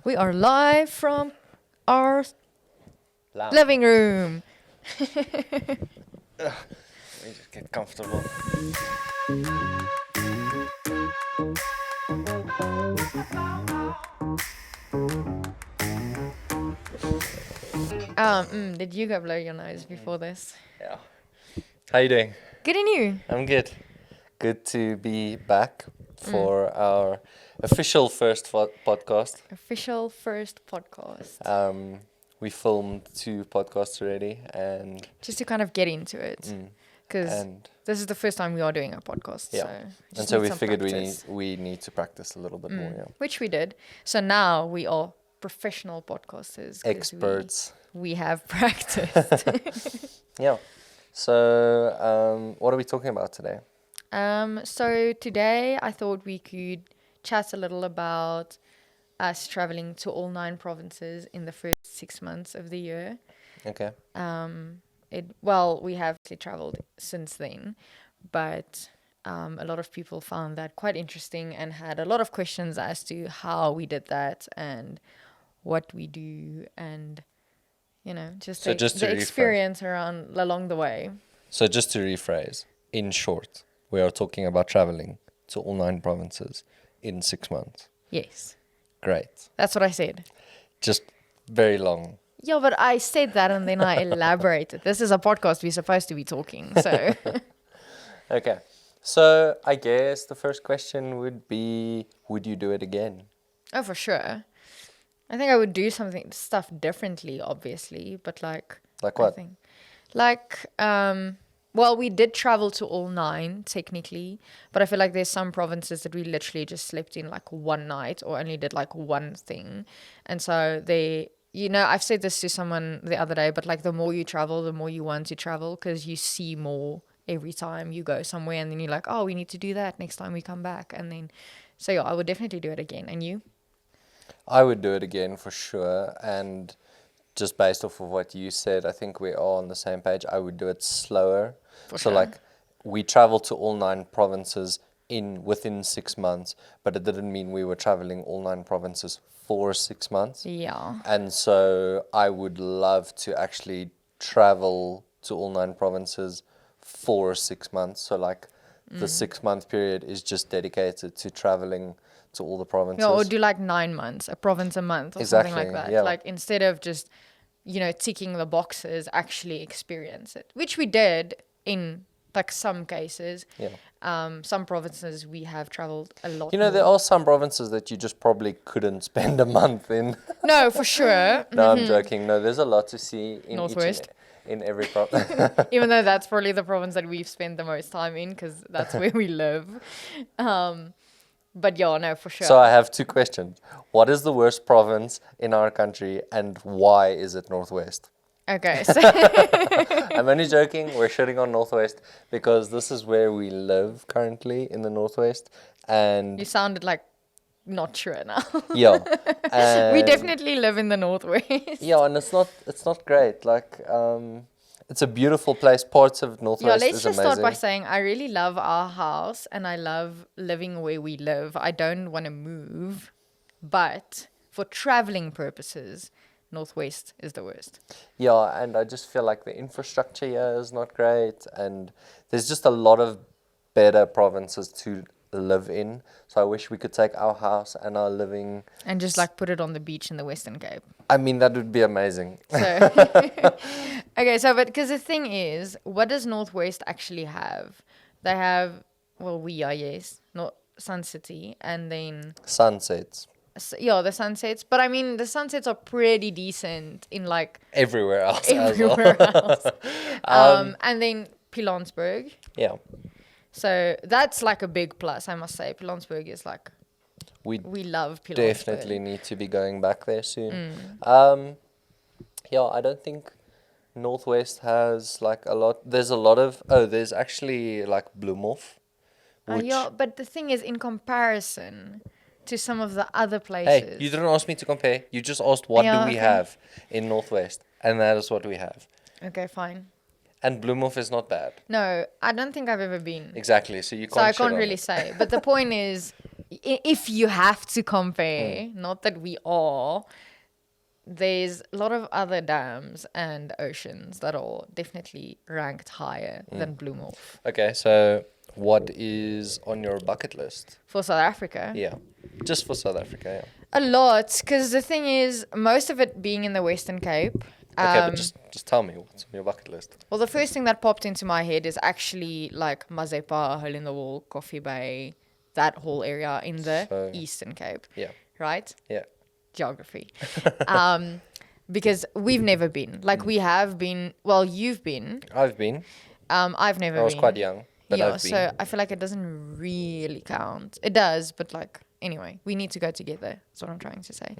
We are live from our Loud. living room. Let me just get comfortable. Did you go blow your nose before this? Yeah. How you doing? Good in you. I'm good. Good to be back for our official first podcast. Official first podcast. We filmed 2 podcasts already, and Just to kind of get into it. Because and this is the first time we are doing a podcast. yeah, So and just so need we some figured practice. we need to practice a little bit more. Yeah. Which we did. So now we are professional podcasters. 'cause Experts. We have practiced. Yeah. So what are we talking about today? So today I thought we could chat a little about us traveling to all 9 provinces in the first 6 months of the year. Okay. We have actually traveled since then, but a lot of people found that quite interesting and had a lot of questions as to how we did that and what we do and just So the, just to the rephrase. experience along the way. So just to rephrase, in short, we are talking about traveling to all 9 provinces in 6 months. Yes, Great. that's what I said. Just very long. Yeah, but I said that and then I elaborated. This is a podcast. We're supposed to be talking. So, Okay. So I guess the first question would be, would you do it again? oh, for sure. I think I would do stuff differently, obviously. But Like I what? think, we did travel to all 9 technically, but I feel like there's some provinces that we literally just slept in like one night or only did like one thing. And so I've said this to someone the other day, but like the more you travel, the more you want to travel because you see more every time you go somewhere and then you're like, oh, we need to do that next time we come back. And then, so yeah, I would definitely do it again. And you? I would do it again for sure. And just based off of what you said, I think we're all on the same page. I would do it slower. For So sure. like we traveled to all 9 provinces within 6 months, but it didn't mean we were traveling all 9 provinces for 6 months. Yeah. And so I would love to actually travel to all 9 provinces for 6 months. So like the 6-month period is just dedicated to traveling to all the provinces. Yeah, or do like 9 months, a province a month or something like Exactly, that. yeah. Like instead of just, ticking the boxes, actually experience it, which we did in like some cases. Yeah. Some provinces we have traveled a lot. There are some provinces that you just probably couldn't spend a month in. No, for sure. No, I'm joking. No, there's a lot to see in Northwest. in every province. Even though that's probably the province that we've spent the most time in because that's where we live. But yeah, no, for sure. So I have 2 questions. What is the worst province in our country and why is it Northwest? Okay, so I'm only joking. We're shitting on Northwest because this is where we live currently in the Northwest. And you sounded like not sure now. yeah. We and- definitely live in the Northwest. Yeah, and it's not great. Like it's a beautiful place. Parts of Yeah, Northwest let's is just amazing. start by saying I really love our house and I love living where we live. I don't want to move, but for traveling purposes, Northwest is the worst. Yeah, and I just feel like the infrastructure here is not great, and there's just a lot of better provinces to live in. So I wish we could take our house and our living. And just like put it on the beach in the Western Cape. I mean, that would be amazing. So, okay, but because the thing is, what does Northwest actually have? They have, yes, not Sun City, and then Sunsets the sunsets. But I mean, the sunsets are pretty decent in like everywhere else. as well. everywhere else. And then Pilanesberg. Yeah, So that's like a big plus, I must say. Pilanesberg is like, we we love Pilanesberg. definitely need to be going back there soon. Yeah, I don't think Northwest has like a lot. There's a lot of there's actually like Bloemhof. Yeah, but the thing is, in comparison to some of the other Hey, places. you didn't ask me to compare. You just asked what Yeah, do we okay. have in Northwest, and that is what we have. Okay, fine. And Bloemhof is not bad. No, I don't think I've ever been. Exactly. So you can't. So I shit can't on really it. say. But the point is, if you have to compare, not that we are, there's a lot of other dams and oceans that are definitely ranked higher than Blue Morph. Okay, so what is on your bucket list? For South Africa, Yeah, just for South Africa. Yeah. a lot, because the thing is, most of it being in the Western Cape. Okay, but just tell me what's on your bucket list. Well, the first thing that popped into my head is actually like Mazeppa, Hole in the Wall, Coffee Bay, that whole area in the So- Eastern Cape, Yeah, right? yeah. Geography. Because we've never been. Like, we have been, well, you've been. I've been. I've never been. I was quite young, but Yeah, I've been. so I feel like it doesn't really count. It does, but like, anyway, we need to go together. That's what I'm trying to say.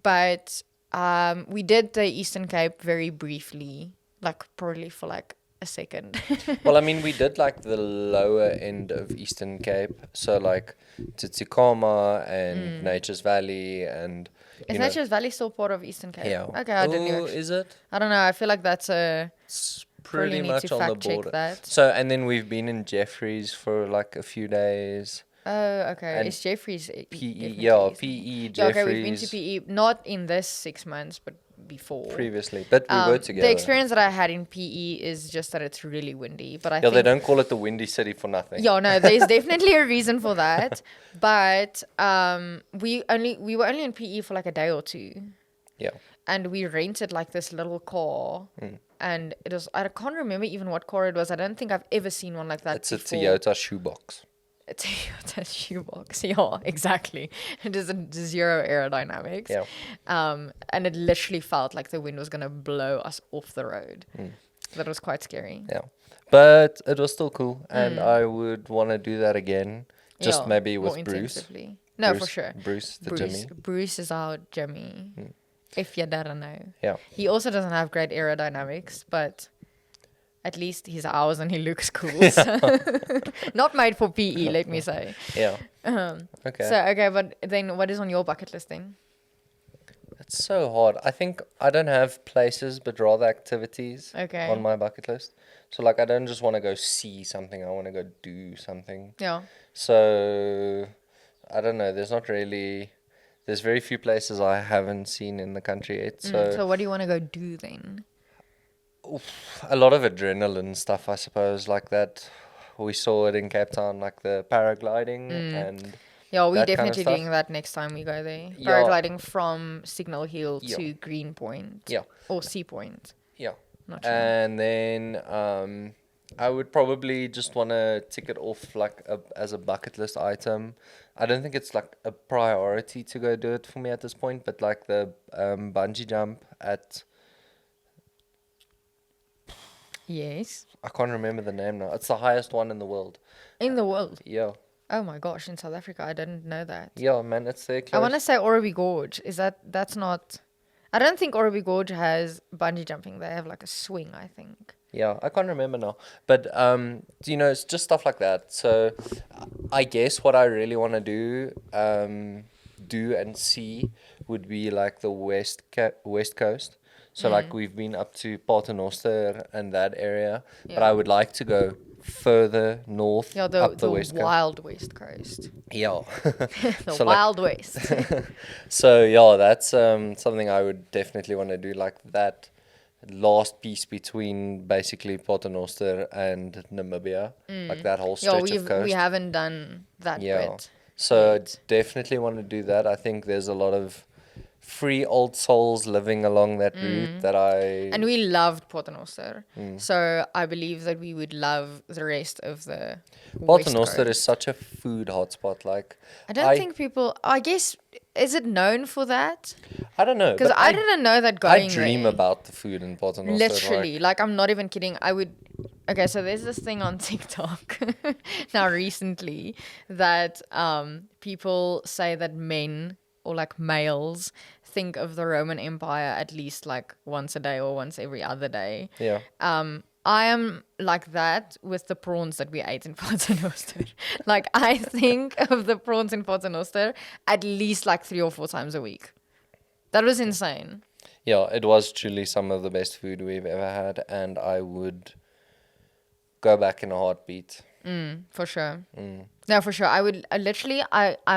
But we did the Eastern Cape very briefly, like probably for like a second. Well, I mean, we did like the lower end of Eastern Cape, so like Tsitsikamma and Nature's Valley and Is you know, Nature's Valley still part of Eastern Cape? yeah. Okay, I didn't Ooh, know. is it? I don't know. I feel like that's a. It's Probably pretty need much to on the fact check border. that. So, and then we've been in Jeffreys for like a few days. Oh, okay. And It's Jeffries. PE, definitely, yeah, isn't it? PE, Yeah, Jeffreys. okay, we've been to PE, not in this 6 months, but before. Previously, but we were together. The experience that I had in PE is just that it's really windy. But I Yeah, think they don't call it the Windy City for nothing. Yeah, no, there's definitely a reason for that. But we were only in PE for like a day or two, Yeah. and we rented like this little car, and it was, I can't remember even what car it was. I don't think I've ever seen one like that It's a before. Toyota shoebox. A Toyota shoebox. Yeah, exactly. It is a zero aerodynamics. Yeah. And it literally felt like the wind was gonna blow us off the road. That was quite scary. Yeah. But it was still cool, and I would want to do that again. Just Yeah, maybe more with Bruce. intensively. No, for Bruce- sure. Bruce, the Bruce, Jimmy. Bruce is our Jimmy. If you don't know. Yeah. He also doesn't have great aerodynamics, but at least he's ours and he looks cool. So not made for PE, let me say. Yeah. Okay. So, okay, but then what is on your bucket list then? It's so hard. I think I don't have places, but rather activities Okay. on my bucket list. So, like, I don't just want to go see something. I want to go do something. Yeah. So, I don't know. There's very few places I haven't seen in the country yet. So what do you want to go do then? A lot of adrenaline stuff, I suppose, like that. We saw it in Cape Town, like the paragliding and Yeah, we're that kind of definitely stuff. doing that next time we go there. Yeah. Paragliding from Signal Hill Yeah. to Green Point. Yeah. Or Sea Point. yeah. Not sure. And then I would probably just want to tick it off like as a bucket list item. I don't think it's like a priority to go do it for me at this point, but like the bungee jump at, Yes. I can't remember the name now. It's the highest one in the world. In the world. Yeah. Oh my gosh, in South Africa, I didn't know that. Yeah, man, it's there close. I want to say Oroby Gorge. That's not... I don't think Oroby Gorge has bungee jumping. They have like a swing, I think. Yeah, I can't remember now. But, it's just stuff like that. So I guess what I really want to do and see would be like the West Coast. So like we've been up to Paternoster and that area. But Yeah. I would like to go further north Yeah, up the West Coast. wild West Coast. Yeah. The So, like- wild West. So yeah, that's something I would definitely want to do, like that last piece between basically Paternoster and Namibia, like that whole Yeah, stretch of coast. we haven't done that Yeah. bit. So yet. definitely want to do that. I think there's a lot of free old souls living along that route that I And we loved Paternoster. Mm. So I believe that we would love the rest of the West Paternoster Coast. is such a food hotspot. Like I don't think people... I guess... Is it known for that? I don't know, Because but I didn't know that going I dream there. about the food in Paternoster. Literally, like I'm not even kidding. I would. Okay, so there's this thing on TikTok now recently that people say that men or like males think of the Roman Empire at least like once a day or once every other day. Yeah. I am like that with the prawns that we ate in Paternoster. Like I think of the prawns in Paternoster at least like 3 or 4 times a week. That was insane. Yeah, it was truly some of the best food we've ever had, and I would go back in a heartbeat. For sure. No, for sure. I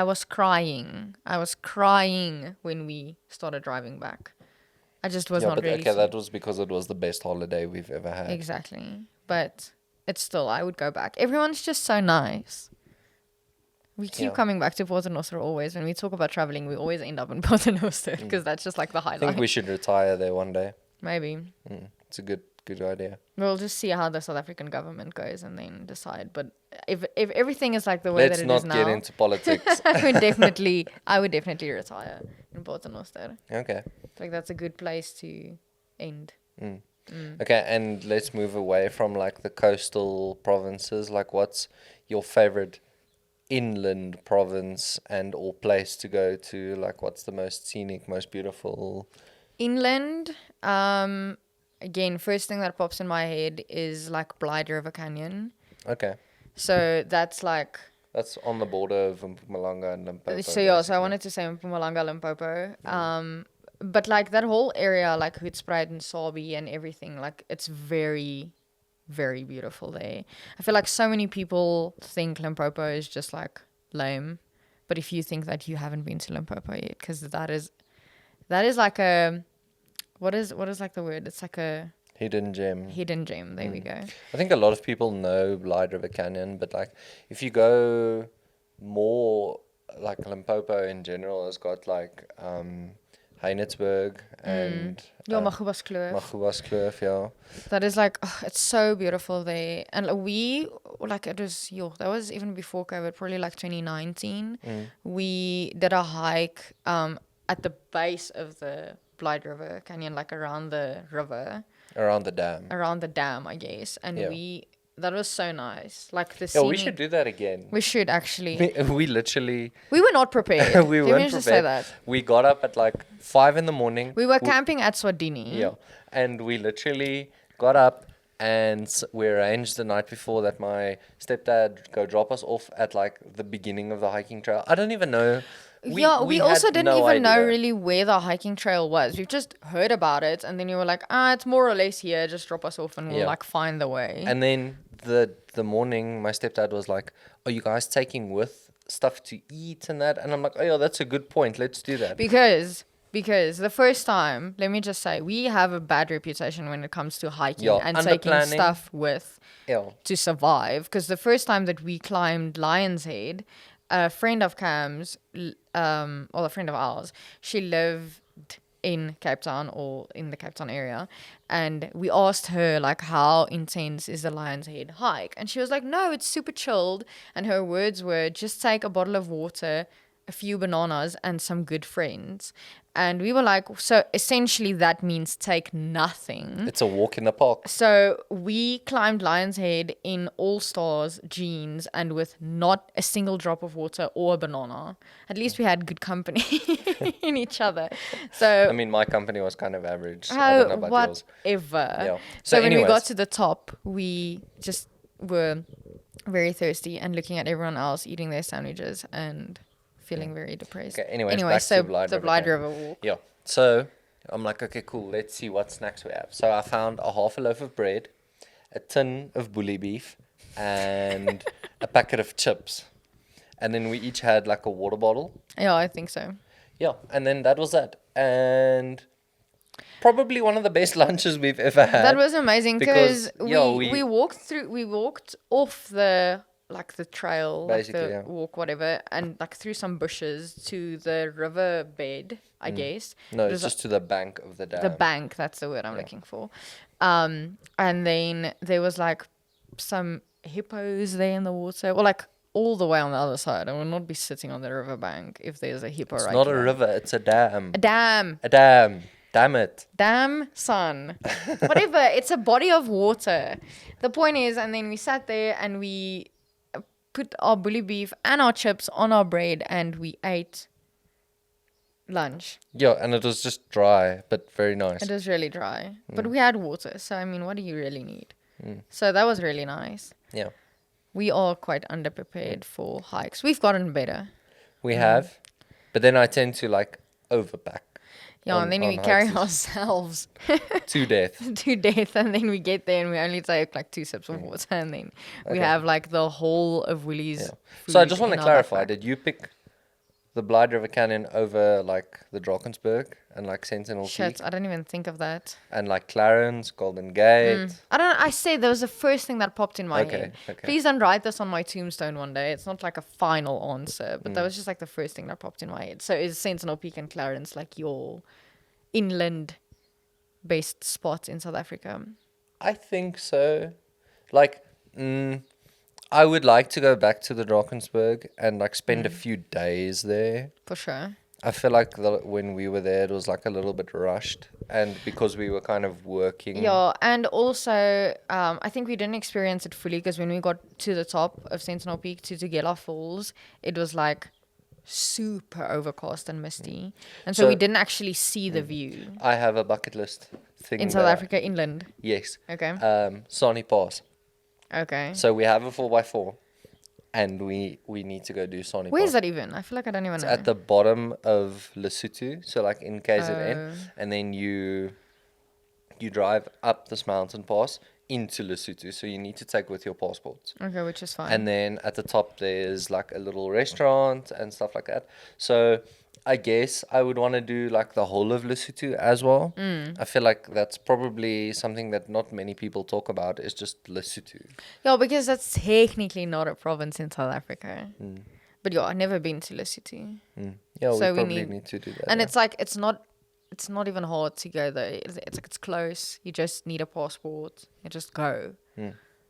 was crying. I was crying when we started driving back. I just was Yeah, not but really. okay, that was because it was the best holiday we've ever had. Exactly. But it's still, I would go back. Everyone's just so nice. We keep Yeah. coming back to Paternoster always. When we talk about traveling, we always end up in Paternoster because that's just like the I highlight. think we should retire there one day. Maybe. It's a good idea. We'll just see how the South African government goes and then decide. But if everything is like the way Let's that it not is now, get into politics. I would definitely retire in Paternoster. Okay. Like that's a good place to end. Okay, and let's move away from like the coastal provinces. Like, what's your favorite inland province and or place to go to? Like, what's the most scenic, most beautiful? Inland, again, first thing that pops in my head is like Blyde River Canyon. Okay, So that's like, that's on the border of Mpumalanga and Limpopo. so yeah, so I basically. wanted to say Mpumalanga, Limpopo. But like that whole area, like Hoedspruit and Sabi and everything, like it's very, very beautiful there. I feel like so many people think Limpopo is just like lame. But if you think that you haven't been to Limpopo yet, because that is like a, what is like the word? It's like a Hidden gem. hidden gem. There we go. I think a lot of people know Blyde River Canyon, but like if you go more, like Limpopo in general has got like Heinetzberg and Ja, Magubas Kloof. Magubas Kloof, yeah. That is like, oh, it's so beautiful there. And we, like, it was, that was even before COVID, probably like 2019. We did a hike at the base of the Blyde River Canyon, like around the river, Around the dam. around the dam, I guess. And Yeah. that was so nice. Like the Yeah, we scenic- should do that again. We should actually. We literally We were not prepared. we Let me weren't just say prepared. that. We got up at like 5 in the morning. We were camping at Swadini. Yeah, and we literally got up and we arranged the night before that my stepdad go drop us off at like the beginning of the hiking trail. I don't even know. We had also didn't no even know idea. really where the hiking trail was. We've just heard about it, and then you were like, it's more or less here. Just drop us off, and we'll Yeah. like find the way. And then the morning, my stepdad was like, "Are you guys taking with stuff to eat and that?" And I'm like, "Oh yeah, that's a good point. Let's do that." because the first time, let me just say, we have a bad reputation when it comes to hiking Yeah, and taking underplanning. stuff with Yeah. to survive. Because the first time that we climbed Lion's Head, a friend of Cam's, or a friend of ours, she lived in Cape Town or in the Cape Town area, and we asked her like, how intense is the Lion's Head hike, and she was like, no, it's super chilled. And her words were, just take a bottle of water, a few bananas, and some good friends. And we were like, so essentially that means take nothing. It's a walk in the park. So we climbed Lion's Head in All Stars jeans and with not a single drop of water or a banana. At least we had good company in each other. So I mean, my company was kind of average. I don't know about yours. whatever. Yeah. So So when we got anyways. to the top, we just were very thirsty and looking at everyone else eating their sandwiches and feeling very depressed. Okay, anyways, anyway, back so to Blyde the River Blyde Canyon. River walk. Yeah. So I'm like, okay, cool. Let's see what snacks we have. So I found a half a loaf of bread, a tin of bully beef, and a packet of chips. And then we each had like a water bottle. Yeah, I think so. Yeah. And then that was that. And probably one of the best lunches we've ever had. That was amazing because yeah, we walked off the trail, Basically, like the yeah. walk, whatever, and like through some bushes to the river bed, I guess. No, It it's was just to the bank of the dam. the bank, that's the word I'm looking for. And then there was like some hippos there in the water, or like all the way on the other side. I will not be sitting on the river bank if there's a hippo It's right not here. a river, it's a dam. A dam. A dam. Damn it. Damn son. Whatever. It's a body of water. The point is, and then we sat there and we put our bully beef and our chips on our bread and we ate lunch. Yeah, and it was just dry, but very nice. It was really dry. But we had water. So, I mean, what do you really need? So that was really nice. Yeah. We are quite underprepared for hikes. We've gotten better. We have, but then I tend to like overpack. Yeah, on- and then on we carry hikes ourselves to death. to death, and then we get there and we only take like 2 sips of water, and then we Okay. have like the whole of Willie's. Yeah. So I food just want to in our clarify: backpack. did you pick the Blyde River Canyon over like the Drakensberg and like Sentinel Shit, Peak I didn't even think of that. and like Clarence, Golden Gate? I don't know. I said that was the first thing that popped in my Okay, head. okay. Please don't write this on my tombstone one day. It's not like a final answer, but Mm. that was just like the first thing that popped in my head. So is Sentinel Peak and Clarence like your inland based spot in South Africa? I think so. Like, I would like to go back to the Drakensberg and like spend a few days there. For sure. I feel like when we were there, it was like a little bit rushed, and because we were kind of working. Yeah, and also I think we didn't experience it fully because when we got to the top of Sentinel Peak to Tugela Falls, it was like super overcast and misty, and so we So- didn't actually see the view I have a bucket list thing in South that I- Africa inland. Yes. Okay. Sani Pass. Okay. So we have a 4x4, and we need to go do Sani Where is Pass. that even? I feel like I don't even It's know. at the bottom of Lesotho, so like in KZN, Oh. and then you drive up this mountain pass into Lesotho. So you need to take with your passports. Okay, which is fine. And then at the top there's like a little restaurant and stuff like that. So I guess I would want to do like the whole of Lesotho as well. I feel like that's probably something that not many people talk about, is just Lesotho. Yeah, because that's technically not a province in South Africa. But yeah, I've never been to Lesotho. Yeah, So we we probably need- need to do that. And yeah. it's like it's not even hard to go there. It's like it's close. You just need a passport. You just go.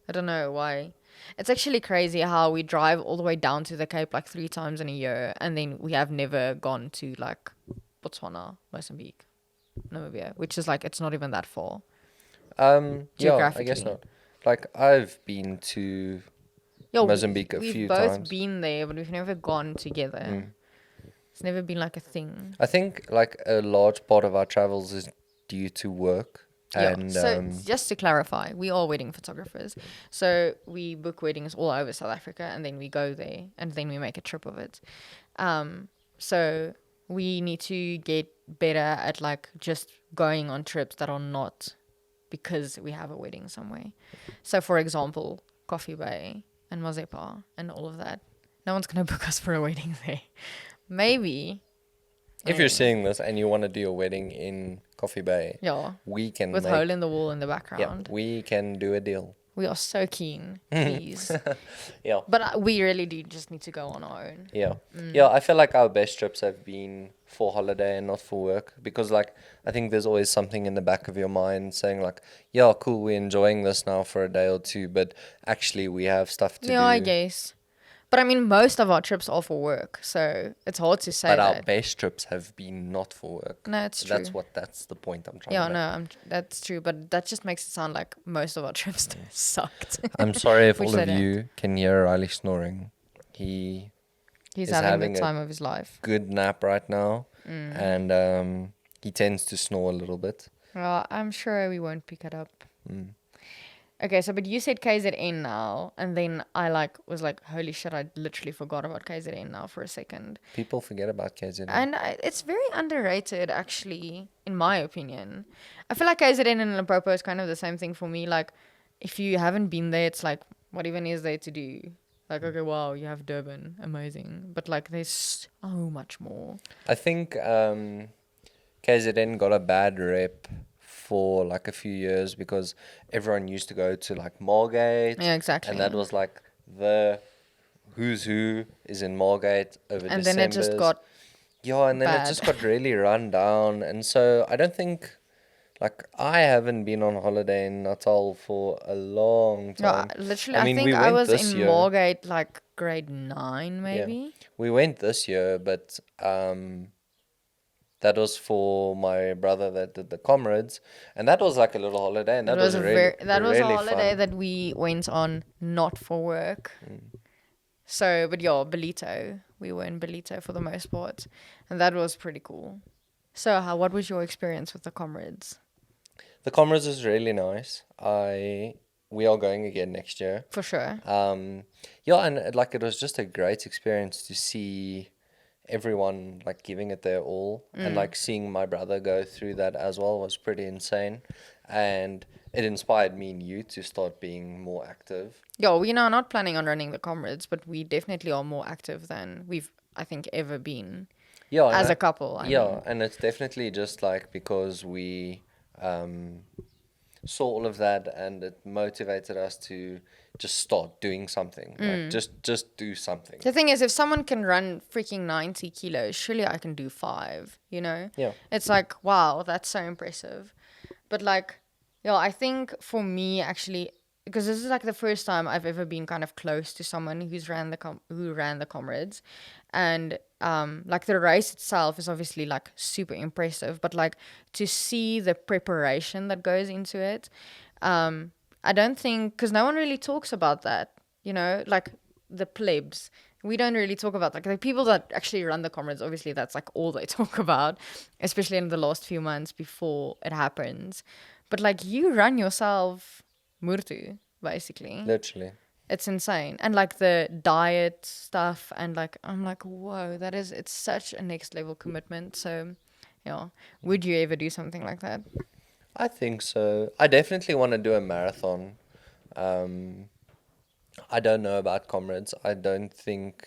I don't know why. It's actually crazy how we drive all the way down to the Cape like 3 times in a year, and then we have never gone to like Botswana, Mozambique, Namibia, which is like it's not even that far. Yeah, I guess geographically. not. Like I've been to Yeah, Mozambique a we've few both times. been there, but we've never gone together. It's never been like a thing. I think like a large part of our travels is due to work. Yeah. And So just to clarify, we are wedding photographers. So we book weddings all over South Africa, and then we go there, and then we make a trip of it. So we need to get better at like just going on trips that are not because we have a wedding somewhere. So for example, Coffee Bay and Mazepa and all of that. No one's gonna book us for a wedding there. Maybe. if you're seeing this and you want to do your wedding in Coffee Bay, Yeah. we can With make, hole in the wall in the yeah, background. we can do a deal. We are so keen, please. Yeah. But we really do just need to go on our own. Yeah. Yeah, I feel like our best trips have been for holiday and not for work, because like I think there's always something in the back of your mind saying like, yeah, cool, we're enjoying this now for a day or two, but actually we have stuff to do. Yeah, I guess. But I mean, most of our trips are for work, so it's hard to say But our that. best trips have been not for work. No, it's true. That's the point I'm trying Yeah, to make. no, that's true. But that just makes it sound like most of our trips sucked. I'm sorry if Which all they of don't. you can hear Riley snoring. He He's is having having the a time of his life. good nap right now, Mm. and he tends to snore a little bit. Well, I'm sure we won't pick it up. Mm. Okay, so but you said KZN now, and then I was like, holy shit, I literally forgot about KZN now for a second. People forget about KZN. And it's very underrated, actually, in my opinion. I feel like KZN and Limpopo is kind of the same thing for me. Like, if you haven't been there, it's like, what even is there to do? Like, okay, wow, you have Durban, amazing. But, like, there's so much more. I think KZN got a bad rep for like a few years because everyone used to go to like Margate. Yeah, exactly. And that was like the who's who is in Margate over And then it just Decembers. got, Yeah, and then bad. it just got really run down. And so I don't think, like, I haven't been on holiday in Natal for a long no, time. literally, I I mean, think we I went was this in year. Margate, like, grade 9, maybe. We went this year, but that was for my brother that did the comrades, and that was like a little holiday, and that was really that was a really holiday fun. that we went on not for work. So, but yeah, Belito. We were in Belito for the most part, and that was pretty cool. So, what was your experience with the comrades? The comrades was really nice. We are going again next year. For sure. Yeah, and like it was just a great experience to see everyone like giving it their all, and like seeing my brother go through that as well was pretty insane, and it inspired me and you to start being more active. Yeah, we are not planning on running the Comrades, but we definitely are more active than we've, I think, ever been Yeah, as a couple. I mean. and it's definitely just like because we saw all of that, and it motivated us to just start doing something. Like just do something. The thing is, if someone can run freaking 90 kilos, surely I can do 5, you know? Yeah. It's like, wow, that's so impressive. But like, yeah, I think for me, actually, because this is like the first time I've ever been kind of close to someone who ran the Comrades, and like the race itself is obviously like super impressive, but like to see the preparation that goes into it, I don't think, because no one really talks about that, you know, like the plebs. We don't really talk about like the people that actually run the Comrades. Obviously, that's like all they talk about, especially in the last few months before it happens. But like you run yourself murtu, basically. Literally. It's insane. And like the diet stuff, and like I'm like, whoa, it's such a next level commitment. So yeah, would you ever do something like that? I think so. I definitely want to do a marathon. I don't know about Comrades. I don't think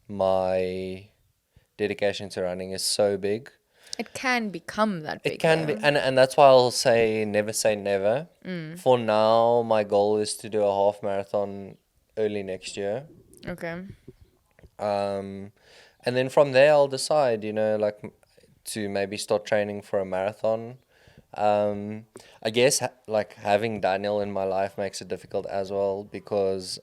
my dedication to running is so big. It can become that big. It can be, though. and that's why I'll say never. For now, my goal is to do a half marathon early next year. Okay. And then from there, I'll decide, you know, like to maybe start training for a marathon. I guess like having Daniel in my life makes it difficult as well, because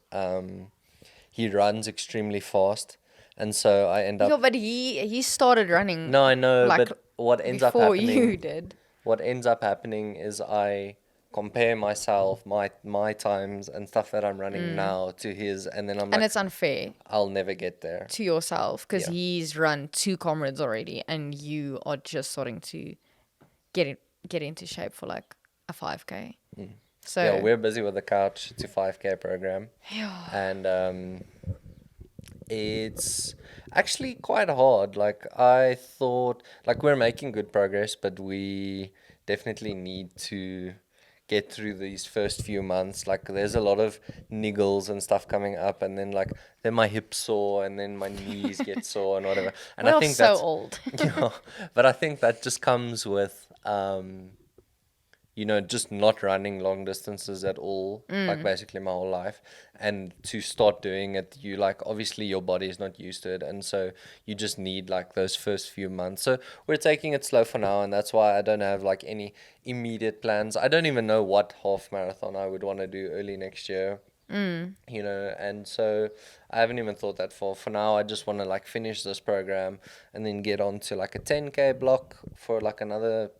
he runs extremely fast, and so I end Yeah, up. but he started running. No, I know, like, but what ends up before happening? you did. What ends up happening is I compare myself, my times and stuff that I'm running now to his, and then I'm And like, it's unfair I'll never get there. to yourself because Yeah. he's run 2 Comrades already, and you are just starting to get into shape for like a 5K. So Yeah, we're busy with the Couch to 5K program. Yeah. And it's actually quite hard. Like I thought, like we're making good progress, but we definitely need to get through these first few months. Like there's a lot of niggles and stuff coming up, and then my hips sore, and then my knees get sore and whatever. And we're I think so that's old. yeah, but I think that just comes with you know, just not running long distances at all, like basically my whole life. And to start doing it, you like, obviously your body is not used to it. And so you just need like those first few months. So we're taking it slow for now. And that's why I don't have like any immediate plans. I don't even know what half marathon I would want to do early next year. You know, and so I haven't even thought that far. For now, I just want to like finish this program and then get on to like a 10K block for like another.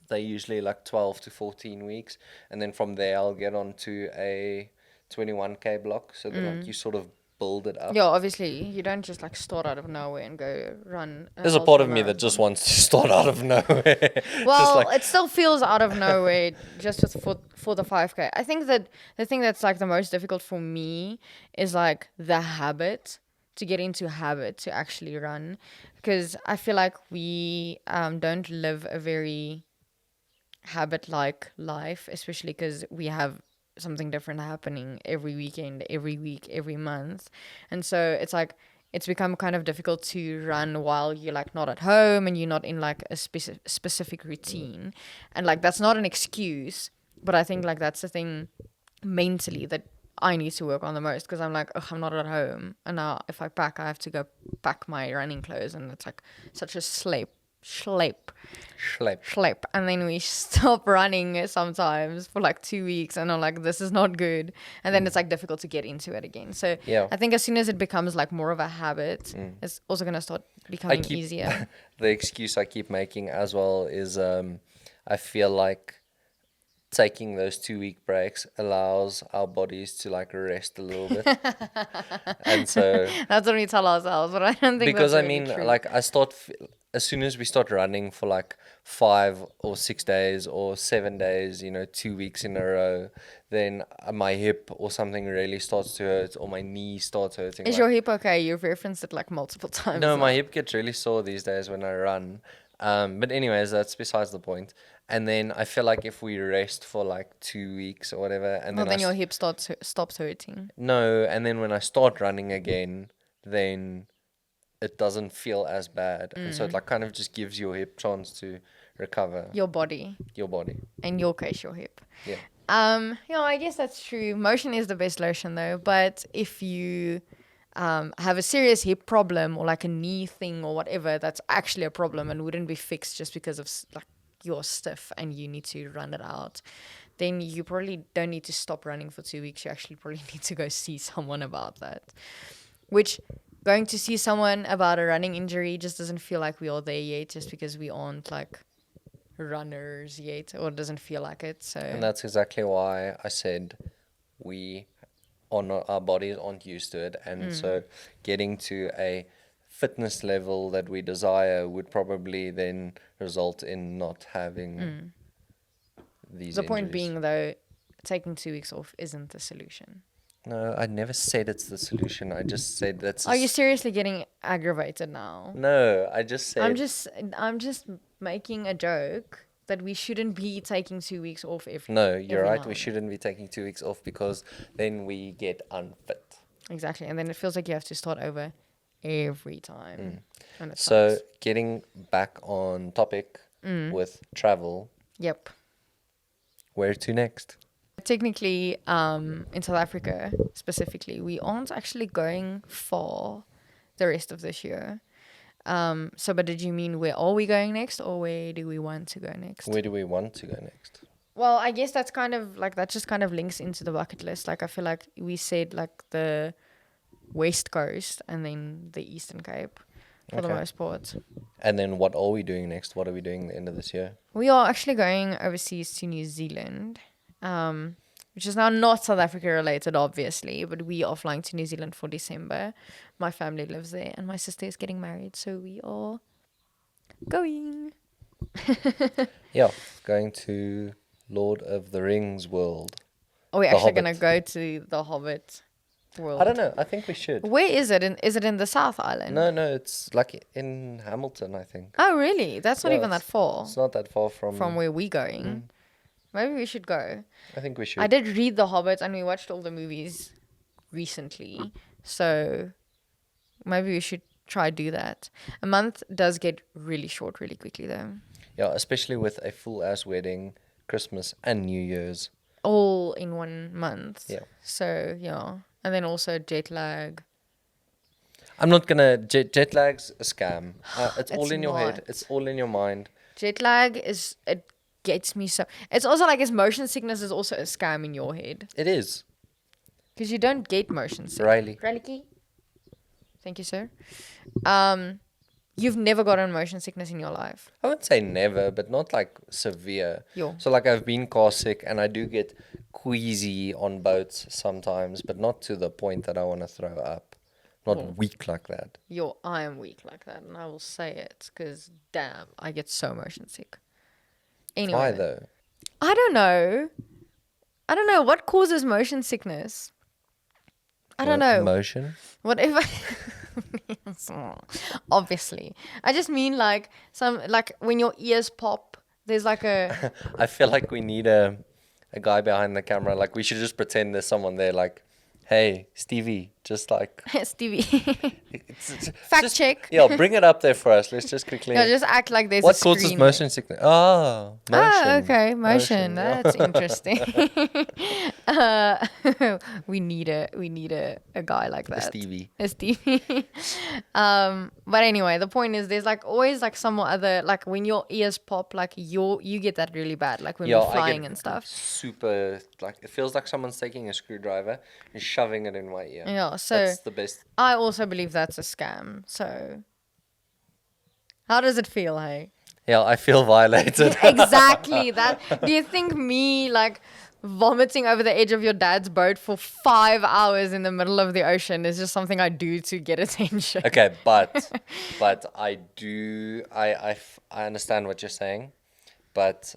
They usually like 12 to 14 weeks, and then from there I'll get on to a 21K block, so that like you sort of build it up. Yeah, obviously you don't just like start out of nowhere and go run. There's a part of me that just wants to start out of nowhere. Well, like, it still feels out of nowhere just for the 5K. I think that the thing that's like the most difficult for me is like the habit, to get into habit to actually run, because I feel like we don't live a very habit-like life, especially because we have something different happening every weekend, every week, every month. And so it's like it's become kind of difficult to run while you're like not at home and you're not in like a specific routine. And like that's not an excuse, but I think like that's the thing mentally that I need to work on the most, because I'm like, oh, I'm not at home, and now if I pack, I have to go pack my running clothes, and it's like such a schlep, and then we stop running sometimes for like 2 weeks, and I'm like, this is not good, and then it's like difficult to get into it again. So Yeah. I think as soon as it becomes like more of a habit, it's also going to start becoming easier. The excuse I keep making as well is I feel like taking those 2 week breaks allows our bodies to like rest a little bit. And so, That's what we tell ourselves, but I don't think because that's I really mean, true. like as soon as we start running for like 5 or 6 days or 7 days, 2 weeks in a row, then my hip or something really starts to hurt, or my knee starts hurting. Is like- your hip okay? You've referenced it like multiple times. No, my now. hip gets really sore these days when I run. But anyways, that's besides the point. And then I feel like if we rest for like 2 weeks or whatever, and Well, then then your hip stops hurting. no, and then when I start running again, then it doesn't feel as bad, and so it like kind of just gives your hip chance to recover Your body, your body. in your case, your hip. Yeah. I guess that's true. Motion is the best lotion though. But if you have a serious hip problem or like a knee thing or whatever, that's actually a problem and wouldn't be fixed just because of like you're stiff and you need to run it out, then you probably don't need to stop running for 2 weeks. You actually probably need to go see someone about that. Which going to see someone about a running injury just doesn't feel like we are there yet, just because we aren't like runners yet, or it doesn't feel like it. So And that's exactly why I said our bodies aren't used to it, and so getting to a fitness level that we desire would probably then result in not having these the point injuries. being though, taking 2 weeks off isn't the solution. No, I never said it's the solution. I just said that's. Are you seriously getting aggravated now? No, I just said. I'm just making a joke that we shouldn't be taking 2 weeks off every. No, you're every right. now We and shouldn't be taking 2 weeks off because then we get unfit. Exactly, and then it feels like you have to start over every time. And it So sucks. getting back on topic with travel, Yep. where to next? Technically, in South Africa specifically, we aren't actually going far the rest of this year. But did you mean where are we going next, or where do we want to go next? Where do we want to go next? Well, I guess that's kind of like, that just kind of links into the bucket list. Like, I feel like we said like the West Coast and then the Eastern Cape for the Okay. most part. And then what are we doing next? What are we doing at the end of this year? We are actually going overseas to New Zealand, which is now not South Africa related, obviously, but we are flying to New Zealand for December. My family lives there and my sister is getting married, so we are going. Yeah, going to Lord of the Rings world. Are we The actually going to Hobbit. go to the Hobbit world? I don't know. I think we should. Where is it? Is it in the South Island? No, it's like in Hamilton, I think. Oh, really? That's not Yeah, even that far It's not that far from from where we're going. Maybe we should go. I think we should. I did read The Hobbit and we watched all the movies recently. So maybe we should try do that. A month does get really short really quickly though. Yeah, especially with a full ass wedding, Christmas and New Year's. All in 1 month. Yeah. So yeah. And then also jet lag. I'm not gonna jet lag's a scam. It's all It's in your head. not. It's all in your mind. Jet lag it gets me so. It's also like, is motion sickness is also a scam in your head. It is. Because you don't get motion sickness. Riley. Riley. Thank you, sir. You've never gotten motion sickness in your life. I wouldn't say never, but not like severe. Yo. So like I've been car sick and I do get queasy on boats sometimes, but not to the point that I want to throw up. Not weak like that. Yo, I am weak like that, and I will say it, because damn, I get so motion sick. Anyway, Why though? I don't know. I don't know what causes motion sickness. I don't know. Motion? Whatever. Obviously, I just mean like when your ears pop. There's like a I feel like we need a guy behind the camera. Like we should just pretend there's someone there. Like, hey, Stevie, just like Stevie. it's Fact just- check. Yeah, bring it up there for us. Let's just quickly. Yeah, just act like there's What a causes screen motion sickness? Oh, motion. Ah, okay, motion. yeah. That's interesting. We need a guy like that. Stevie. A Stevie. But anyway, the point is, there's like always like some other, like when your ears pop, like you get that really bad, like when Yeah, we're I flying get and stuff. super, like, it feels like someone's taking a screwdriver and shoving it in my ear. Yeah, so That's the best. I also believe that's a scam. So how does it feel, hey? Yeah, I feel violated. Exactly that. Do you think me like vomiting over the edge of your dad's boat for 5 hours in the middle of the ocean is just something I do to get attention? Okay, but I understand what you're saying, but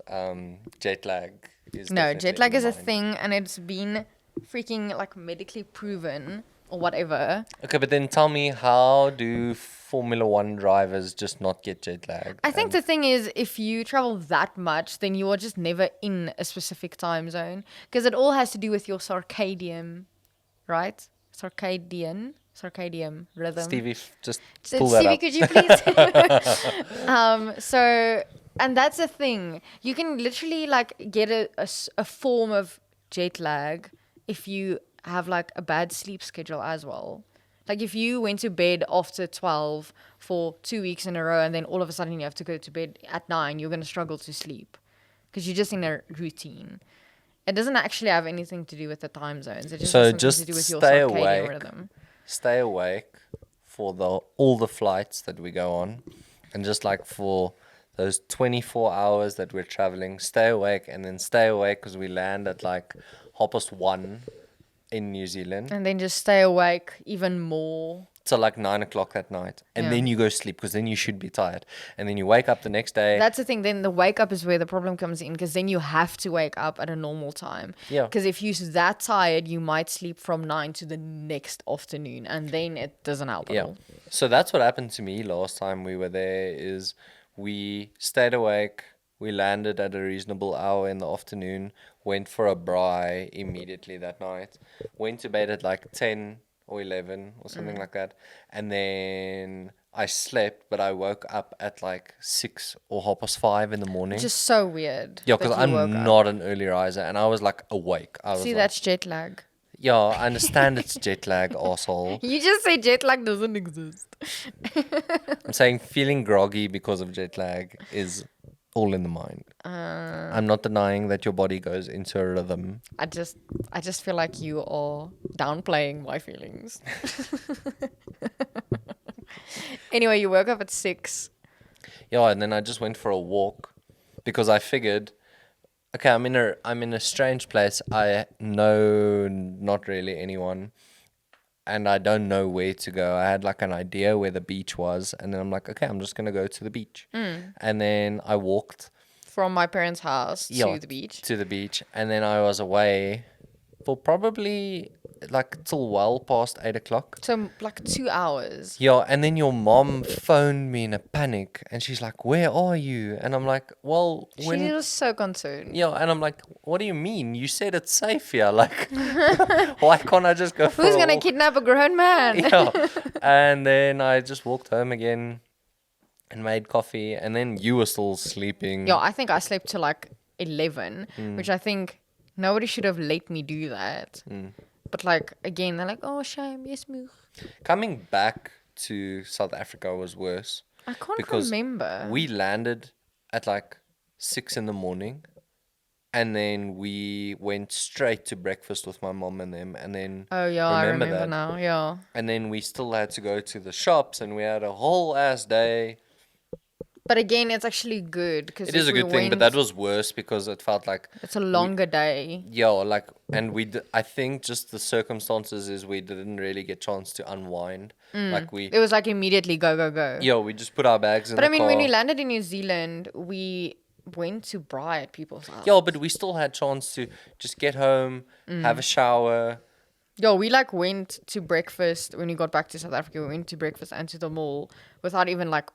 jet lag is No, definitely jet in lag the is a mind. thing and it's been freaking like medically proven or whatever. Okay, but then tell me, how do Formula One drivers just not get jet lag? I think the thing is, if you travel that much, then you are just never in a specific time zone because it all has to do with your circadian, right? Circadian rhythm. Stevie, just So, pull that Stevie, up. could you please? So, and that's the thing. You can literally like get a form of jet lag if you have like a bad sleep schedule as well. Like if you went to bed after 12 for 2 weeks in a row and then all of a sudden you have to go to bed at 9, you're going to struggle to sleep because you're just in a routine. It doesn't actually have anything to do with the time zones. It just So has something just to do with your stay circadian awake. rhythm. Stay awake for all the flights that we go on, and just like for those 24 hours that we're traveling, stay awake, and then stay awake because we land at like 1:30 in New Zealand And then just stay awake even more. till like 9 o'clock that night, and Yeah. then you go sleep because then you should be tired, and then you wake up the next day. That's the thing. Then the wake up is where the problem comes in because then you have to wake up at a normal time. Yeah. Because if you're that tired, you might sleep from 9 to the next afternoon, and then it doesn't help at Yeah. all. So that's what happened to me last time we were there is we stayed awake, we landed at a reasonable hour in the afternoon, went for a braai immediately that night, went to bed at like 10 or 11 or something like that, and then I slept, but I woke up at like 6 or 5:30 in the morning. Just so weird. Yeah, that because you woke I'm up. not an early riser, and I was like awake. I was See, like, that's jet lag. yeah, I understand it's jet lag, asshole. You just say jet lag doesn't exist. I'm saying feeling groggy because of jet lag is all in the mind. I'm not denying that your body goes into a rhythm. I just feel like you are downplaying my feelings. Anyway, you woke up at 6. Yeah, and then I just went for a walk because I figured, okay, I'm in a strange place. I know not really anyone, and I don't know where to go. I had like an idea where the beach was, and then I'm like, okay, I'm just gonna go to the beach. And then I walked From my parents' house yeah, to the beach. to the beach, and then I was away for probably like till well past 8 o'clock. So like 2 hours. Yeah, and then your mom phoned me in a panic, and she's like, "Where are you?" And I'm like, "Well, She when." was so concerned. Yeah, and I'm like, "What do you mean? You said it's safe here. Like, why can't I just go for Who's a gonna walk?" kidnap a grown man? Yeah, and then I just walked home again and made coffee, and then you were still sleeping. Yeah, I think I slept till like 11, Mm. which I think nobody should have let me do that. But like again, they're like, "Oh, shame, yes, moeg." Coming back to South Africa was worse. I can't Because remember. we landed at like 6 in the morning, and then we went straight to breakfast with my mom and them, and then Oh yeah, I remember that. now. Yeah. And then we still had to go to the shops, and we had a whole ass day. But again, it's actually good because It is a good thing, but that was worse because it felt like it's a longer day. yeah, like, and I think just the circumstances is we didn't really get chance to unwind. Like It was like immediately go go go. yeah, we just put our bags in But the I mean, car. when we landed in New Zealand, we went to braai at people's house. Yeah, but we still had chance to just get home, have a shower. Yo, we like went to breakfast when we got back to South Africa. We went to breakfast and to the mall without even like.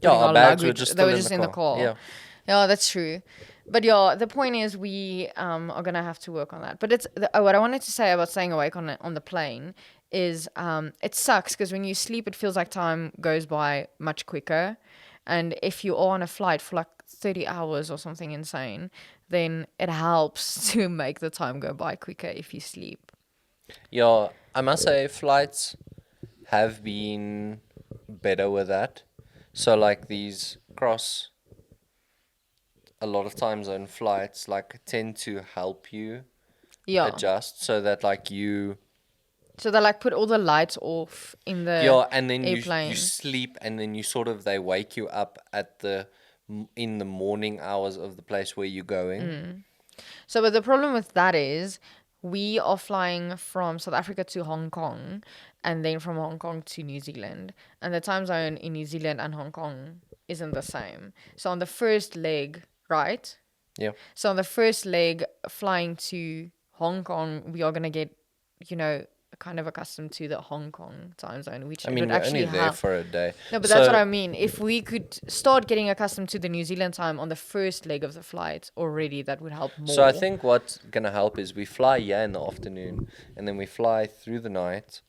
Yeah, putting our bags were luggage. just They still were just in the car. Yeah. Yeah, that's true. But yeah, the point is we are gonna have to work on that. But it's what I wanted to say about staying awake on the plane is it sucks because when you sleep, it feels like time goes by much quicker. And if you are on a flight for like 30 hours or something insane, then it helps to make the time go by quicker if you sleep. Yeah, I must say flights have been better with that. So like these a lot of time zone flights like tend to help you Yeah. adjust so that like you So they like put all the lights off in the Yeah, and then airplane. you sleep, and then you sort of, they wake you up at in the morning hours of the place where you're going. So, but the problem with that is we are flying from South Africa to Hong Kong and then from Hong Kong to New Zealand. And the time zone in New Zealand and Hong Kong isn't the same. So, on the first leg, right? Yeah. So, on the first leg flying to Hong Kong, we are going to get, kind of accustomed to the Hong Kong time zone, which I mean, would we're actually only there help. for a day. No, but that's So- what I mean. If we could start getting accustomed to the New Zealand time on the first leg of the flight already, that would help more. So I think what's gonna help is we fly here in the afternoon, and then we fly through the night,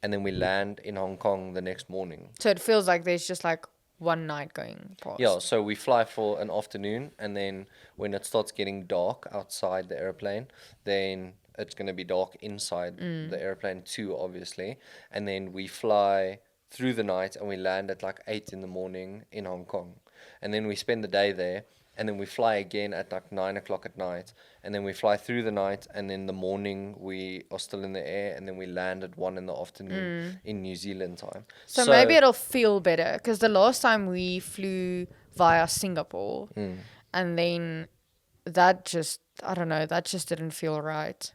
and then we land in Hong Kong the next morning. So it feels like there's just like one night going past. Yeah, so we fly for an afternoon, and then when it starts getting dark outside the airplane, then it's going to be dark inside the airplane too, obviously. And then we fly through the night, and we land at like 8 in the morning in Hong Kong. And then we spend the day there, and then we fly again at like 9 o'clock at night. And then we fly through the night, and in the morning we are still in the air, and then we land at 1 in the afternoon in New Zealand time. So maybe it'll feel better because the last time we flew via Singapore and then that just, I don't know, that just didn't feel right.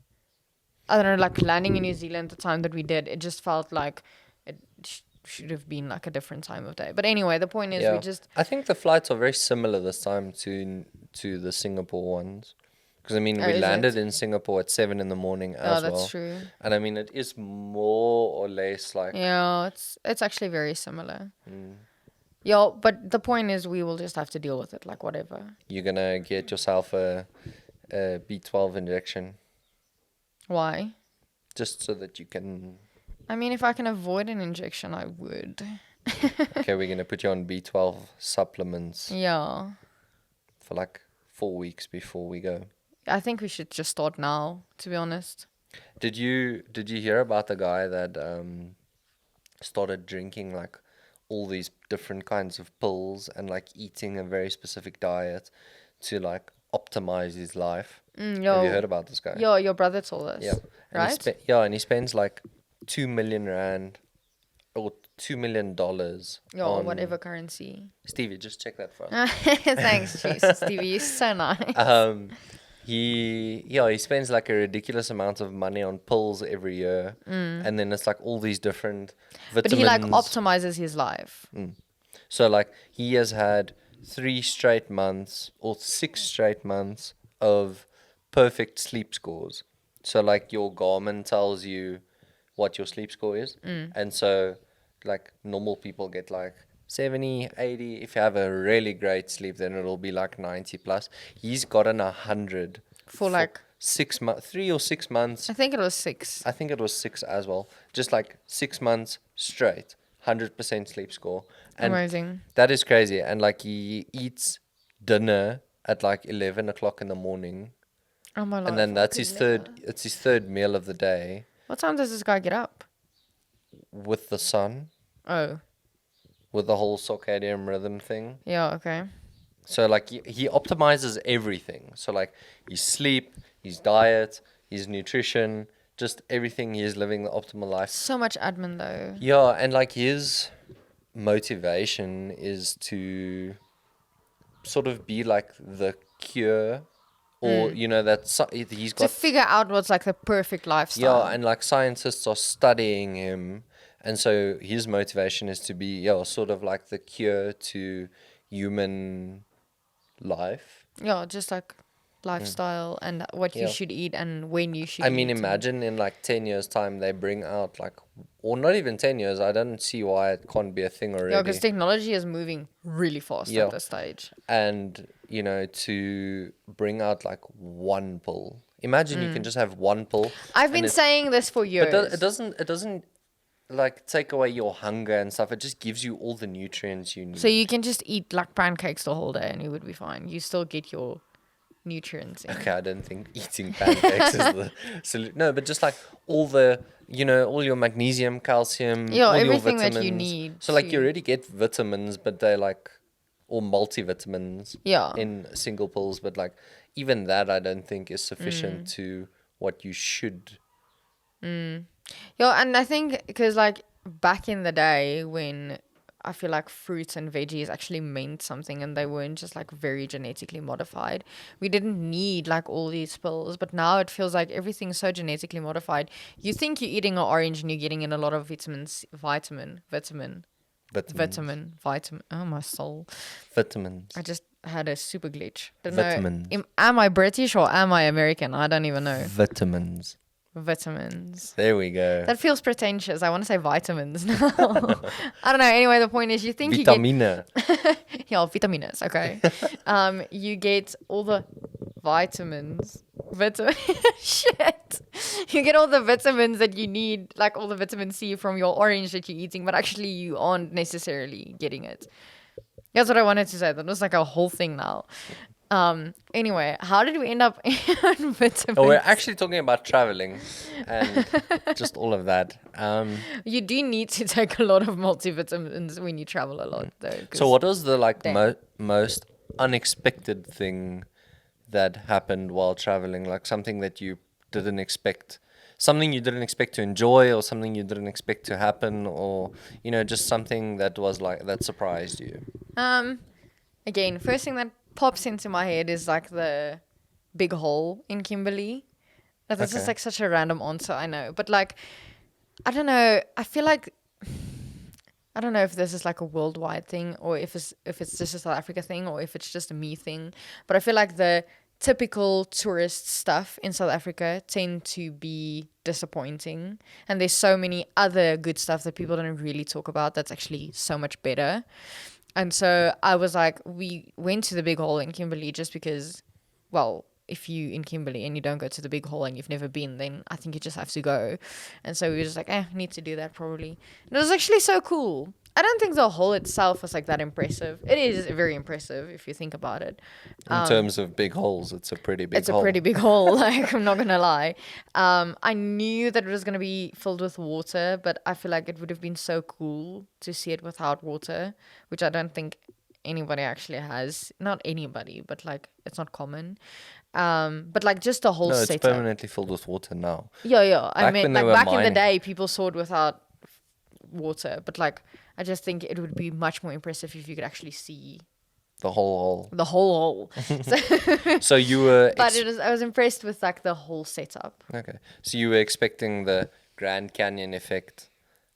I don't know, like landing in New Zealand the time that we did, it just felt like it should have been like a different time of day. But anyway, the point is we just... I think the flights are very similar this time to the Singapore ones. Because, I mean, we is landed in Singapore at 7 in the morning as well. Oh, that's true. And, I mean, it is more or less like... Yeah, it's actually very similar. Yeah, but the point is we will just have to deal with it, like whatever. You're going to get yourself a B12 injection. Why? Just so that you can... I mean, if I can avoid an injection, I would. Okay, we're going to put you on B12 supplements Yeah. for like 4 weeks before we go. I think we should just start now, to be honest. Did you hear about the guy that started drinking like all these different kinds of pills and like eating a very specific diet to like optimize his life? Have you heard about this guy? Yeah, your brother told us. Yeah. And Right? and he spends like 2 million rand or $2 million Yeah, or on whatever currency. Stevie, just check that for us. Thanks, jeez, Stevie. You're so nice. He spends like a ridiculous amount of money on pills every year, and then it's like all these different But vitamins. he like optimizes his life. So like he has had 3 straight months or 6 straight months of perfect sleep scores. So like your Garmin tells you what your sleep score is, and so like normal people get like 70, 80. If you have a really great sleep, then it'll be like 90 plus. He's gotten 100 For like, 6 months, 3 or 6 months. I think it was 6. I think it was 6 as well. Just like 6 months straight, 100% sleep score. And Amazing. that is crazy. And like he eats dinner at like 11 o'clock in the morning. Oh my life. And then I that's could his never. it's his third meal of the day What time does this guy get up? with the sun, Oh, with the whole circadian rhythm thing. yeah, okay. So like he optimizes everything. So like his sleep, his diet, his nutrition, just everything. He is living the optimal life. So much admin though. Yeah, and like his motivation is to sort of be like the cure, or you know that he's To got figure out what's like the perfect lifestyle. yeah, and like scientists are studying him, and so his motivation is to be sort of like the cure to human life. Yeah, just like lifestyle and what you Yeah. should eat and when you should I mean, eat. imagine in like 10 years' time they bring out like, or not even 10 years. I don't see why it can't be a thing already. Yeah, because technology is moving really fast Yeah. at this stage. And to bring out like one pill. Imagine you can just have one pill. I've and been it- saying this for years. But it doesn't like take away your hunger and stuff. It just gives you all the nutrients you need. So you can just eat like pancakes the whole day and you would be fine. You still get your nutrients in. Okay, I don't think eating pancakes is the solution. No, but just like all the, all your magnesium, calcium, Yeah, all everything your that you vitamins. need So like you to- already get vitamins, but they're like all multivitamins Yeah. in single pills. But like even that, I don't think is sufficient to what you should Yeah, and I think because like back in the day when I feel like fruits and veggies actually meant something and they weren't just like very genetically modified. We didn't need like all these pills, but now it feels like everything's so genetically modified. You think you're eating an orange and you're getting in a lot of Vitamins. vitamin. Oh, my soul. Vitamins. I just had a super glitch. Don't Vitamins. know. Am I British or am I American? I don't even know. Vitamins. Vitamins. There we go. That feels pretentious. I want to say vitamins now. I don't know. Anyway, the point is you think you get Vitamine. yeah, vitamins, okay. You get all the vitamins. Shit. You get all the vitamins that you need, like all the vitamin C from your orange that you're eating, but actually you aren't necessarily getting it. That's what I wanted to say. That was like a whole thing now. Anyway, how did we end up on vitamins? Oh, we're actually talking about traveling and just all of that. You do need to take a lot of multivitamins when you travel a lot, though. So what was the like Damn. most unexpected thing that happened while traveling? Like something that you didn't expect, something you didn't expect to enjoy, or something you didn't expect to happen, or just something that was like that surprised you. Again, first thing that pops into my head is like the big hole in Kimberley. Like, this is Okay. like such a random answer, I know, but like, I don't know. I feel like I don't know if this is like a worldwide thing or if it's just a South Africa thing or if it's just a me thing. But I feel like the typical tourist stuff in South Africa tend to be disappointing. And there's so many other good stuff that people don't really talk about that's actually so much better. And so I was like, we went to the big hole in Kimberley just because, well, if you in Kimberley and you don't go to the big hole and you've never been, then I think you just have to go. And so we were just like, need to do that probably. And it was actually so cool. I don't think the hole itself was like that impressive. It is very impressive if you think about it. In terms of big holes, it's a pretty big It's hole. a pretty big hole, like I'm not gonna lie. I knew that it was gonna be filled with water, but I feel like it would have been so cool to see it without water, which I don't think anybody actually has. Not anybody, but like it's not common. But like just the whole No, it's setup. permanently filled with water now. Yeah. I Back mean, when they like were back in the mining. day, people saw it without water, but like I just think it would be much more impressive if you could actually see The whole the whole hole. So, hole. So you were but I was impressed with like the whole setup, okay. So you were expecting the Grand Canyon effect,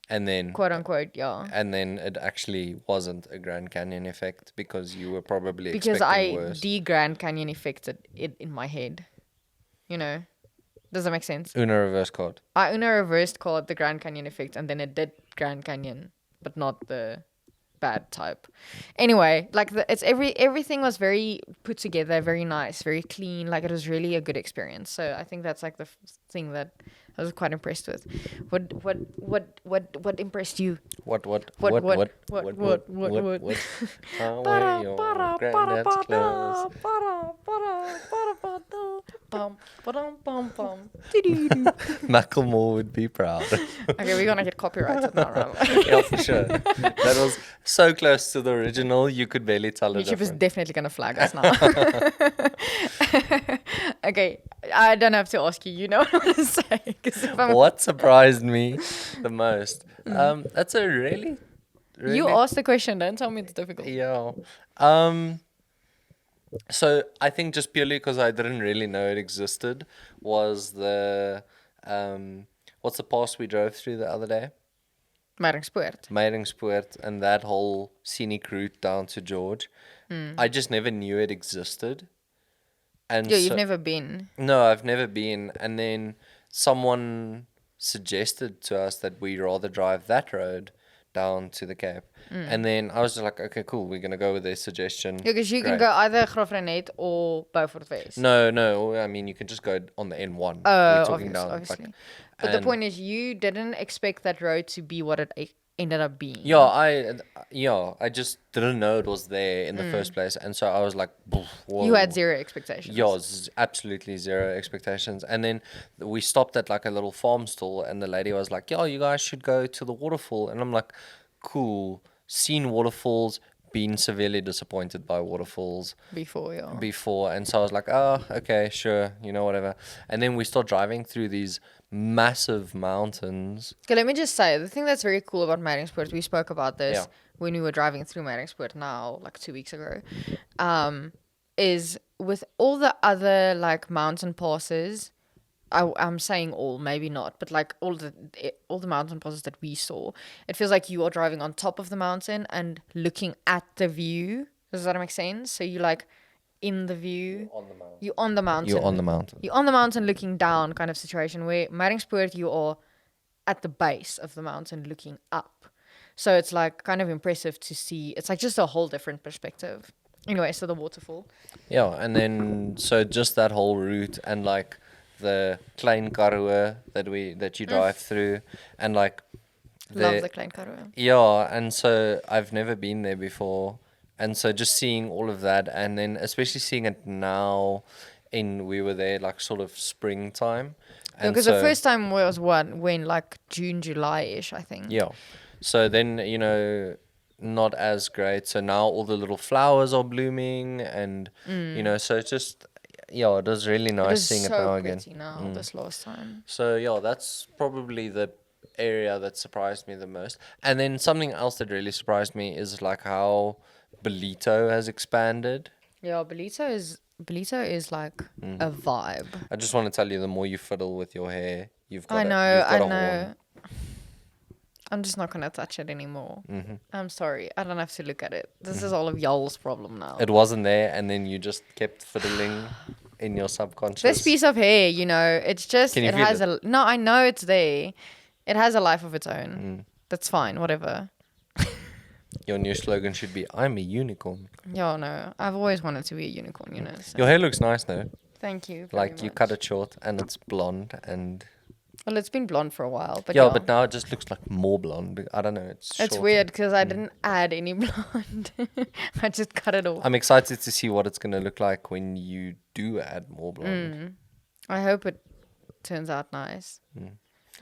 and then quote unquote, yeah. it actually wasn't a Grand Canyon effect because you were probably Because expecting I worse. the Grand Canyon affected it in my head. You know, does that make sense? Una reverse card. I reversed called the Grand Canyon effect, and then it did Grand Canyon, but not the bad type. Anyway, like everything was very put together, very nice, very clean. Like it was really a good experience. So I think that's like the thing that I was quite impressed with. What impressed you? What? What? How were your granddad's clothes? Macklemore would be proud. Okay, we're gonna get copyrighted now, right? Yeah, for sure. That was so close to the original, you could barely tell the YouTube is difference. definitely gonna flag us now. Okay, I don't have to ask you. You know what I'm gonna say. 'Cause if I'm, What surprised me the most? That's a really you asked the question, don't tell me it's difficult. Yeah. So I think just purely because I didn't really know it existed was the what's the pass we drove through the other day? Maringspoort. Meiringspoort and that whole scenic route down to George. I just never knew it existed. And Yeah, you've never been. No, I've never been. And then someone suggested to us that we rather drive that road down to the Cape. And then I was just like, okay, cool, we're going to go with their suggestion. Yeah, because you can Great. go either Graaff-Reinet or Beaufort West. No, I mean, you can just go on the N1. Oh, We're talking obviously. like- But the and- point is, you didn't expect that road to be what it ended up being. Yeah, I just didn't know it was there in the first place. And so I was like, whoa. You had zero expectations. Yeah, absolutely zero expectations. And then we stopped at like a little farm stall, and the lady was like, "Yeah, you guys should go to the waterfall." And I'm like, "Cool, seen waterfalls, been severely disappointed by waterfalls Before, yeah. before, and so I was like, oh, okay, sure, whatever. And then we start driving through these massive mountains. Okay, let me just say, the thing that's very cool about Maringspoort, we spoke about this Yeah. when we were driving through Maringspoort now, like 2 weeks ago, is with all the other, like, mountain passes, I'm saying all, maybe not, but, like, all the mountain passes that we saw, it feels like you are driving on top of the mountain and looking at the view. Does that make sense? So you like in the view. On the mountain. You're on the mountain. You're on the mountain. You're on the mountain looking down kind of situation, where Maringspoort you are at the base of the mountain looking up. So it's like kind of impressive to see. It's like just a whole different perspective. Anyway, so the waterfall. Yeah, and then so just that whole route and like the Klein Karoo that you drive through, and like Love the Klein Karoo. Yeah, and so I've never been there before, and so just seeing all of that, and then especially seeing it now, we were there like sort of springtime, and Because the first time was when like June, July-ish, I think. yeah, so then not as great. So now all the little flowers are blooming, and so it's just it was really It nice was seeing so it now again. pretty now this last time. So yeah, that's probably the area that surprised me the most. And then something else that really surprised me is like how Belito has expanded. Yeah, Belito is like a vibe. I just want to tell you, the more you fiddle with your hair, you've got I you've know. got a horn. I'm just not gonna touch it anymore. Mm-hmm. I'm sorry. I don't have to look at it. This is all of y'all's problem now. It wasn't there, and then you just kept fiddling in your subconscious. This piece of hair, it's just Can you it feel has it? no. I know it's there. It has a life of its own. That's fine. Whatever. Your new slogan should be, "I'm a unicorn." Yeah, no. I've always wanted to be a unicorn. So. Your hair looks nice though. Thank you. Like you cut it short, and it's blonde, and Well, it's been blonde for a while, but but now it just looks like more blonde. I don't know. It's shorter. weird because I didn't add any blonde. I just cut it off. I'm excited to see what it's gonna look like when you do add more blonde. I hope it turns out nice.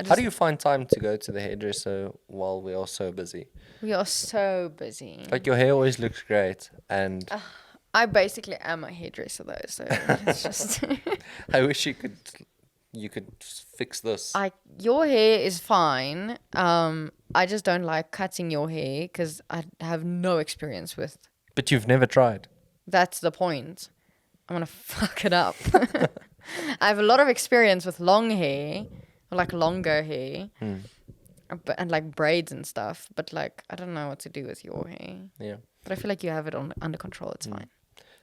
How do you find time to go to the hairdresser while we are so busy? We are so busy. Like your hair always looks great, and I basically am a hairdresser though, so it's just I wish you could fix this. your hair is fine. I just don't like cutting your hair because I have no experience with. But you've never tried. That's the point. I'm gonna fuck it up. I have a lot of experience with long hair, or like longer hair, and like braids and stuff. But like I don't know what to do with your hair. Yeah. But I feel like you have it under control. It's fine.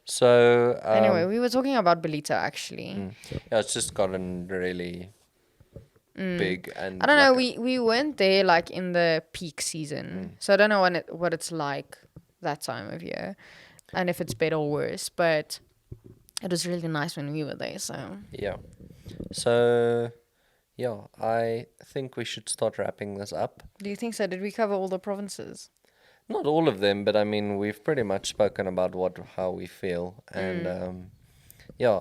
So Anyway, we were talking about Belito actually. yeah, it's just gotten really big, and I don't know. like We weren't there like in the peak season, so I don't know what it's like that time of year, and if it's better or worse. But it was really nice when we were there. So yeah. So yeah, I think we should start wrapping this up. do you think so? Did we cover all the provinces? Not all of them, but I mean, we've pretty much spoken about how we feel, and yeah,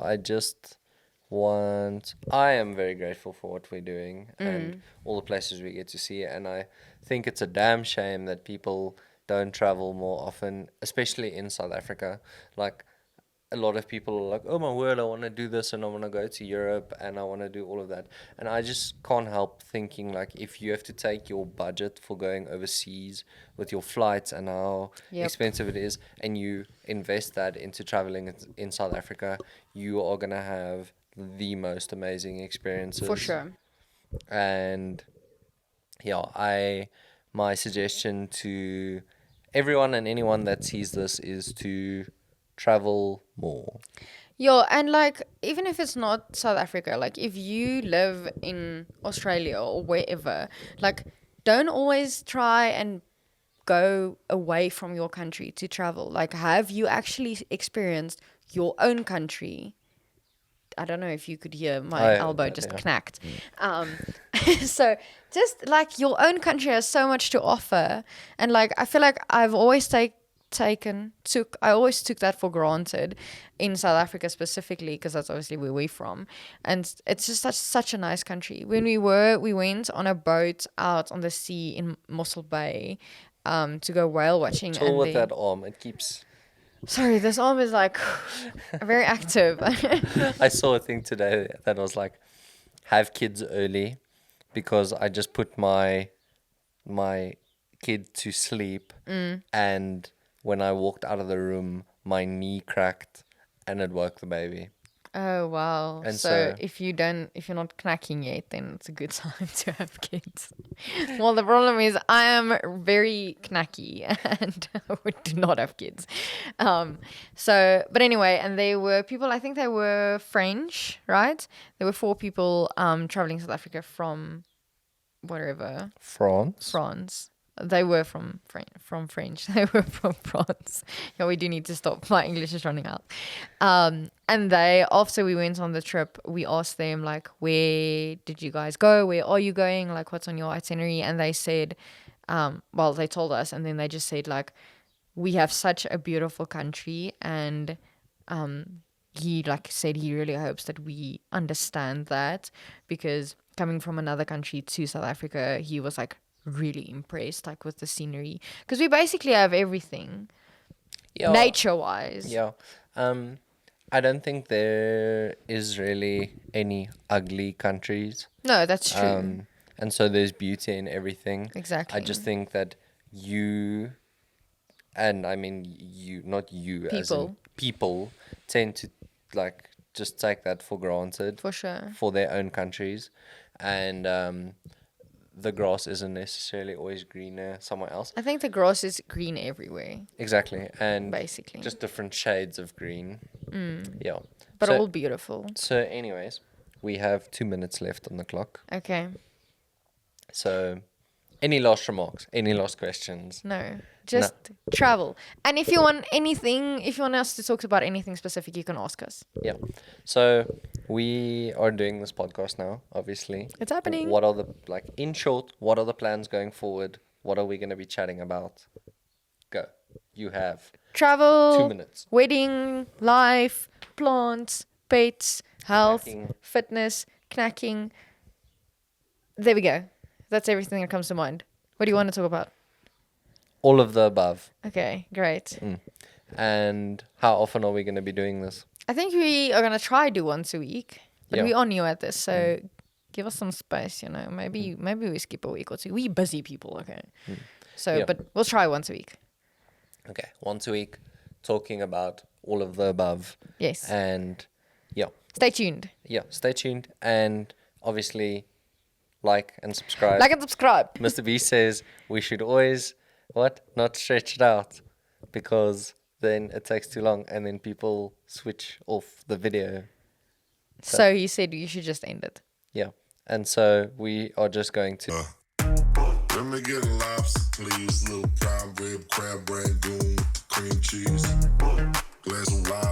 I am very grateful for what we're doing and all the places we get to see, and I think it's a damn shame that people don't travel more often, especially in South Africa. Like, a lot of people are like, oh my word, I want to do this and I want to go to Europe and I want to do all of that. And I just can't help thinking, like, if you have to take your budget for going overseas with your flights and how expensive it is, and you invest that into traveling in South Africa, you are going to have the most amazing experiences. For sure. And yeah, my suggestion to everyone and anyone that sees this is to travel more. Yeah, and like even if it's not South Africa, like if you live in Australia or wherever, like don't always try and go away from your country to travel. Like, have you actually experienced your own country? I don't know if you could hear my elbow just knacked. So just like your own country has so much to offer, and like I feel like I've always I always took that for granted in South Africa specifically, because that's obviously where we're from, and it's just such a nice country. When we went on a boat out on the sea in Mossel Bay, to go whale watching. Chill And with then, that arm. It keeps. sorry, this arm is like very active. I saw a thing today that was like, have kids early, because I just put my kid to sleep, and when I walked out of the room, my knee cracked, and it woke the baby. Oh wow! And So so- if you're not knacking yet, then it's a good time to have kids. Well, the problem is I am very knacky and I do not have kids. So, but anyway, and they were people. I think they were French, right? There were 4 people traveling South Africa from wherever. France. They were from French. They were from France. Yeah, we do need to stop. My English is running out. And they, after we went on the trip, we asked them, like, where did you guys go? Where are you going? Like, what's on your itinerary? And they said, well, they told us, and then they just said, like, we have such a beautiful country, and he like said he really hopes that we understand that, because coming from another country to South Africa, he was like really impressed, like, with the scenery, because we basically have everything nature wise. Yeah. I don't think there is really any ugly countries. No, that's true. And so there's beauty in everything. Exactly. I just think that you, and I mean you, not you, as in people tend to like just take that for granted For sure. for their own countries, and the grass isn't necessarily always greener somewhere else. I think the grass is green everywhere, Exactly, and basically. just different shades of green. Yeah, But so, all beautiful. So, anyways, we have 2 minutes left on the clock. Okay. So, any last remarks? Any last questions? No. Just travel. And if you want anything, if you want us to talk about anything specific, you can ask us. Yeah. So we are doing this podcast now, obviously. It's happening. What are the, like, in short, what are the plans going forward? What are we going to be chatting about? Go. You have Travel. 2 minutes. Wedding, life, plants, pets, health, Knacking. fitness, knacking. There we go. That's everything that comes to mind. What do you want to talk about? All of the above. Okay, great. And how often are we going to be doing this? I think we are going to try do once a week. But Yeah. we are new at this, so give us some space, you know. Maybe we skip a week or two. We busy people, okay? So, Yeah. but we'll try once a week. Okay. Once a week, talking about all of the above. Yes. And yeah. Stay tuned. Yeah. Stay tuned. And obviously, like and subscribe. Like and subscribe. Mr. B says we should always, not stretch it out, because then it takes too long and then people switch off the video. So he said you should just end it. Yeah. And so we are just going to... Let me get a lobster, please. Little prime rib, crab rangoon, cream cheese.